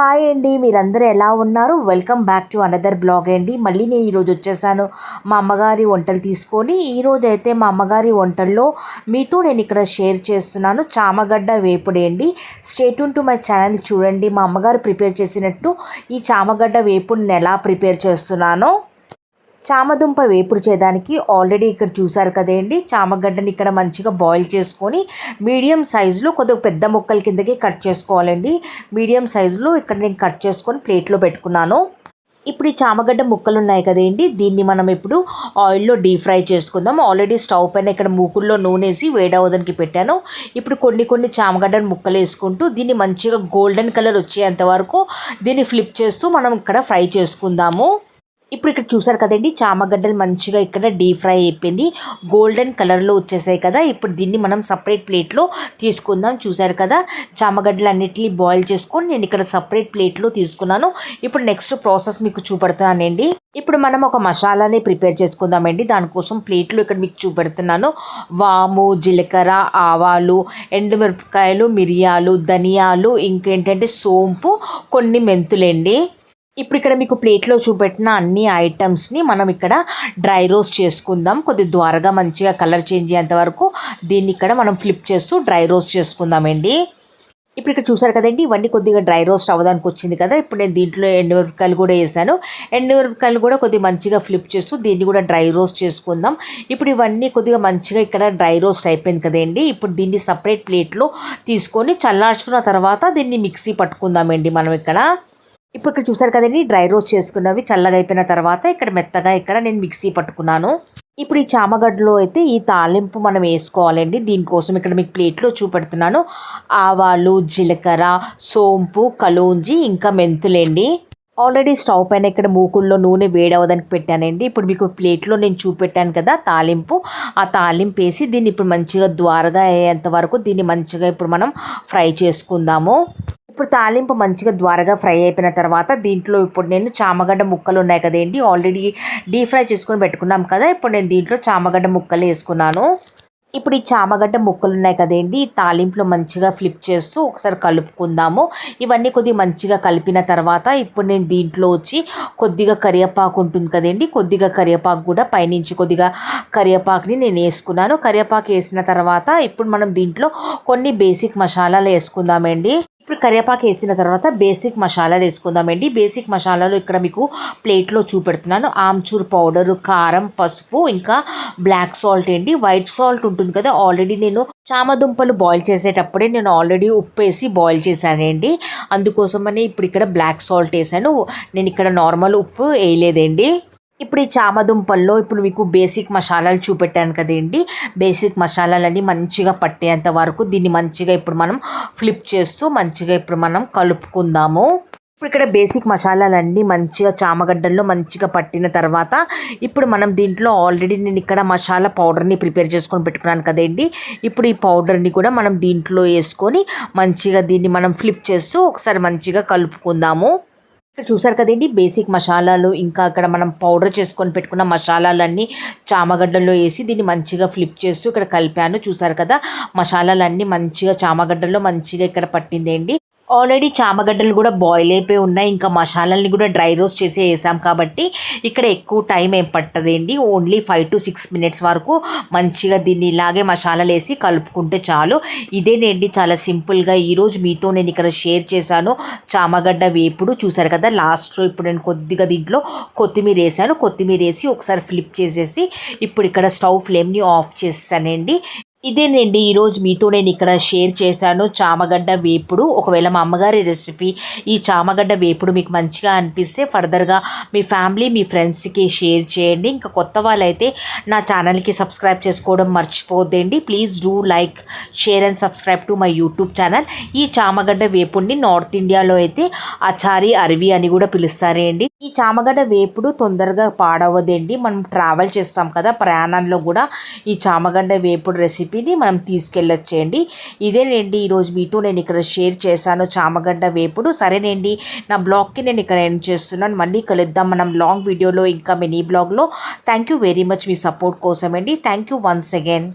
Hi అండి, మీరందరూ ఎలా ఉన్నారు? Welcome back to another blog అండి. మళ్ళీ నేను ఈరోజు వచ్చేసాను మా అమ్మగారి వంటలు తీసుకొని. ఈరోజు అయితే మా అమ్మగారి వంటల్లో మీతో నేను ఇక్కడ షేర్ చేస్తున్నాను చామగడ్డ వేపుడు అండి. Stay tune to my channel చూడండి. మా అమ్మగారు ప్రిపేర్ చేసినట్టు ఈ చామగడ్డ వేపుడుని ఎలా ప్రిపేర్ చేస్తున్నానో. చామదుంప వేపుడు చేయడానికి ఆల్రెడీ ఇక్కడ చూసారు కదండి. చామగడ్డని ఇక్కడ మంచిగా బాయిల్ చేసుకొని మీడియం సైజులో కొద్దిగా పెద్ద ముక్కల కిందకి కట్ చేసుకోవాలండి. మీడియం సైజులో ఇక్కడ నేను కట్ చేసుకొని ప్లేట్లో పెట్టుకున్నాను. ఇప్పుడు ఈ చామగడ్డ ముక్కలు ఉన్నాయి కదండి, దీన్ని మనం ఇప్పుడు ఆయిల్లో డీప్ ఫ్రై చేసుకుందాం. ఆల్రెడీ స్టవ్ పైన ఇక్కడ మూకుల్లో నూనె వేసి వేడవడానికి పెట్టాను. ఇప్పుడు కొన్ని చామగడ్డను ముక్కలు వేసుకుంటూ దీన్ని మంచిగా గోల్డెన్ కలర్ వచ్చేంత వరకు దీన్ని ఫ్లిప్ చేస్తూ మనం ఇక్కడ ఫ్రై చేసుకుందాము. ఇప్పుడు ఇక్కడ చూసారు కదండి, చామగడ్డలు మంచిగా ఇక్కడ డీప్ ఫ్రై అయిపోయింది, గోల్డెన్ కలర్లో వచ్చేసాయి కదా. ఇప్పుడు దీన్ని మనం సపరేట్ ప్లేట్లో తీసుకుందాం. చూసారు కదా, చామగడ్డలు అన్నిటినీ బాయిల్ చేసుకొని నేను ఇక్కడ సపరేట్ ప్లేట్లో తీసుకున్నాను. ఇప్పుడు నెక్స్ట్ ప్రాసెస్ మీకు చూపెడతానండి. ఇప్పుడు మనం ఒక మసాలాని ప్రిపేర్ చేసుకుందామండి. దానికోసం ప్లేట్లో ఇక్కడ మీకు చూపెడుతున్నాను. వాము, జీలకర్ర, ఆవాలు, ఎండుమిరపకాయలు, మిరియాలు, ధనియాలు, ఇంకేంటంటే సోంపు, కొన్ని మెంతులండి. ఇప్పుడు ఇక్కడ మీకు ప్లేట్లో చూపెట్టిన అన్ని ఐటమ్స్ని మనం ఇక్కడ డ్రై రోస్ట్ చేసుకుందాం. కొద్దిగా ద్వారగా మంచిగా కలర్ చేంజ్ అయ్యేంత వరకు దీన్ని ఇక్కడ మనం ఫ్లిప్ చేస్తూ డ్రై రోస్ట్ చేసుకుందామండి. ఇప్పుడు ఇక్కడ చూసారు కదండి, ఇవన్నీ కొద్దిగా డ్రై రోస్ట్ అవ్వడానికి వచ్చింది కదా. ఇప్పుడు నేను దీంట్లో ఎండుమిరపకాయలు కూడా వేసాను. ఎండుమిరపకాయలు కూడా కొద్దిగా మంచిగా ఫ్లిప్ చేస్తూ దీన్ని కూడా డ్రై రోస్ట్ చేసుకుందాం. ఇప్పుడు ఇవన్నీ కొద్దిగా మంచిగా ఇక్కడ డ్రై రోస్ట్ అయిపోయింది కదండి. ఇప్పుడు దీన్ని సపరేట్ ప్లేట్లో తీసుకొని చల్లార్చుకున్న తర్వాత దీన్ని మిక్సీ పట్టుకుందామండి మనం ఇక్కడ. ఇప్పుడు ఇక్కడ చూసారు కదండి, డ్రై రోస్ట్ చేసుకున్నవి చల్లగా అయిపోయిన తర్వాత ఇక్కడ మెత్తగా ఇక్కడ నేను మిక్సీ పట్టుకున్నాను. ఇప్పుడు ఈ చామగడ్డలో అయితే ఈ తాలింపు మనం వేసుకోవాలండి. దీనికోసం ఇక్కడ మీకు ప్లేట్లో చూపెడుతున్నాను. ఆవాలు, జీలకర్ర, సోంపు, కలోంజి, ఇంకా మెంతులండి. ఆల్రెడీ స్టవ్ పైన ఇక్కడ మూకుల్లో నూనె వేడవడానికి పెట్టానండి. ఇప్పుడు మీకు ప్లేట్లో నేను చూపెట్టాను కదా తాలింపు, ఆ తాలింపు వేసి దీన్ని ఇప్పుడు మంచిగా ద్వారగా అయ్యేంత వరకు దీన్ని మంచిగా ఇప్పుడు మనం ఫ్రై చేసుకుందాము. ఇప్పుడు తాలింపు మంచిగా ద్వారగా ఫ్రై అయిపోయిన తర్వాత దీంట్లో ఇప్పుడు నేను చామగడ్డ ముక్కలు ఉన్నాయి కదండి, ఆల్రెడీ డీప్ ఫ్రై చేసుకొని పెట్టుకున్నాం కదా. ఇప్పుడు నేను దీంట్లో చామగడ్డ ముక్కలు వేసుకున్నాను. ఇప్పుడు ఈ చామగడ్డ ముక్కలు ఉన్నాయి కదండి, ఈ తాలింపులో మంచిగా ఫ్లిప్ చేస్తూ ఒకసారి కలుపుకుందాము. ఇవన్నీ కొద్దిగా మంచిగా కలిపిన తర్వాత ఇప్పుడు నేను దీంట్లో వచ్చి కొద్దిగా కరివేపాకు ఉంటుంది కదండి, కొద్దిగా కరివేపాకు కూడా పైనుంచి కొద్దిగా కరివేపాకుని నేను వేసుకున్నాను. కరివేపాకు వేసిన తర్వాత ఇప్పుడు మనం దీంట్లో కొన్ని బేసిక్ మసాలాలు వేసుకుందామండి. ఇప్పుడు కరివేపాకు వేసిన తర్వాత బేసిక్ మసాలాలు వేసుకుందామండి. బేసిక్ మసాలాలు ఇక్కడ మీకు ప్లేట్లో చూపెడుతున్నాను. ఆమ్చూర్ పౌడరు, కారం, పసుపు, ఇంకా బ్లాక్ సాల్ట్ అండి. వైట్ సాల్ట్ ఉంటుంది కదా, ఆల్రెడీ నేను చామదుంపలు బాయిల్ చేసేటప్పుడే నేను ఆల్రెడీ ఉప్పు వేసి బాయిల్ చేశానండి. అందుకోసమని ఇప్పుడు ఇక్కడ బ్లాక్ సాల్ట్ వేసాను. నేను ఇక్కడ నార్మల్ ఉప్పు వేయలేదండి. ఇప్పుడు ఈ చామదుంపల్లో ఇప్పుడు మీకు బేసిక్ మసాలాలు చూపెట్టాను కదండి, బేసిక్ మసాలాలన్నీ మంచిగా పట్టేంత వరకు దీన్ని మంచిగా ఇప్పుడు మనం ఫ్లిప్ చేస్తూ మంచిగా ఇప్పుడు మనం కలుపుకుందాము. ఇప్పుడు ఇక్కడ బేసిక్ మసాలాలన్నీ మంచిగా చామగడ్డల్లో మంచిగా పట్టిన తర్వాత ఇప్పుడు మనం దీంట్లో ఆల్రెడీ నేను ఇక్కడ మసాలా పౌడర్ని ప్రిపేర్ చేసుకొని పెట్టుకున్నాను కదండి. ఇప్పుడు ఈ పౌడర్ని కూడా మనం దీంట్లో వేసుకొని మంచిగా దీన్ని మనం ఫ్లిప్ చేస్తూ ఒకసారి మంచిగా కలుపుకుందాము. ఇక్కడ చూసారు కదండి, బేసిక్ మసాలాలు ఇంకా అక్కడ మనం పౌడర్ చేసుకొని పెట్టుకున్న మసాలాలన్నీ చామగడ్డల్లో వేసి దీన్ని మంచిగా ఫ్లిప్ చేస్తూ ఇక్కడ కలిపాను. చూసారు కదా, మసాలాలన్నీ మంచిగా చామగడ్డల్లో మంచిగా ఇక్కడ పట్టిందండి. ఆల్రెడీ చామగడ్డలు కూడా బాయిల్ అయిపోయి ఉన్నాయి, ఇంకా మసాలాలని కూడా డ్రై రోస్ట్ చేసి వేసాం కాబట్టి ఇక్కడ ఎక్కువ టైం ఏం పట్టదండి. ఓన్లీ 5 to 6 minutes వరకు మంచిగా దీన్ని ఇలాగే మసాలాలు వేసి కలుపుకుంటే చాలు. ఇదేనండి చాలా సింపుల్గా ఈరోజు మీతో నేను ఇక్కడ షేర్ చేశాను చామగడ్డ వేపుడు. చూసారు కదా, లాస్ట్లో ఇప్పుడు నేను కొద్దిగా దీంట్లో కొత్తిమీర వేసాను. కొత్తిమీర వేసి ఒకసారి ఫ్లిప్ చేసేసి ఇప్పుడు ఇక్కడ స్టవ్ ఫ్లేమ్ని ఆఫ్ చేసానండి. ఇదేనండి ఈరోజు మీతో నేను ఇక్కడ షేర్ చేశాను చామగడ్డ వేపుడు. ఒకవేళ మా అమ్మగారి రెసిపీ ఈ చామగడ్డ వేపుడు మీకు మంచిగా అనిపిస్తే ఫర్దర్గా మీ ఫ్యామిలీ, మీ ఫ్రెండ్స్కి షేర్ చేయండి. ఇంకా కొత్త వాళ్ళైతే నా ఛానల్కి సబ్స్క్రైబ్ చేసుకోవడం మర్చిపోద్దండి. Please do like, share and subscribe to my YouTube channel. ఈ చామగడ్డ వేపుడిని నార్త్ ఇండియాలో అయితే అచారి, అరవి అని కూడా పిలుస్తారండి. ఈ చామగడ్డ వేపుడు తొందరగా పాడవదండి. మనం ట్రావెల్ చేస్తాం కదా, ప్రయాణంలో కూడా ఈ చామగడ్డ వేపుడు రెసిపీని మనం తీసుకెళ్ళొచ్చేయండి. ఇదేనండి ఈరోజు మీతో నేను ఇక్కడ షేర్ చేశాను చామగడ్డ వేపుడు. సరేనండి, నా బ్లాగ్కి నేను ఇక్కడ ఎండ్ చేస్తున్నాను. మళ్ళీ కలుద్దాం మనం లాంగ్ వీడియోలో, ఇంకా మినీ బ్లాగ్లో. థ్యాంక్ యూ వెరీ మచ్ మీ సపోర్ట్ కోసం అండి. Thank you once again.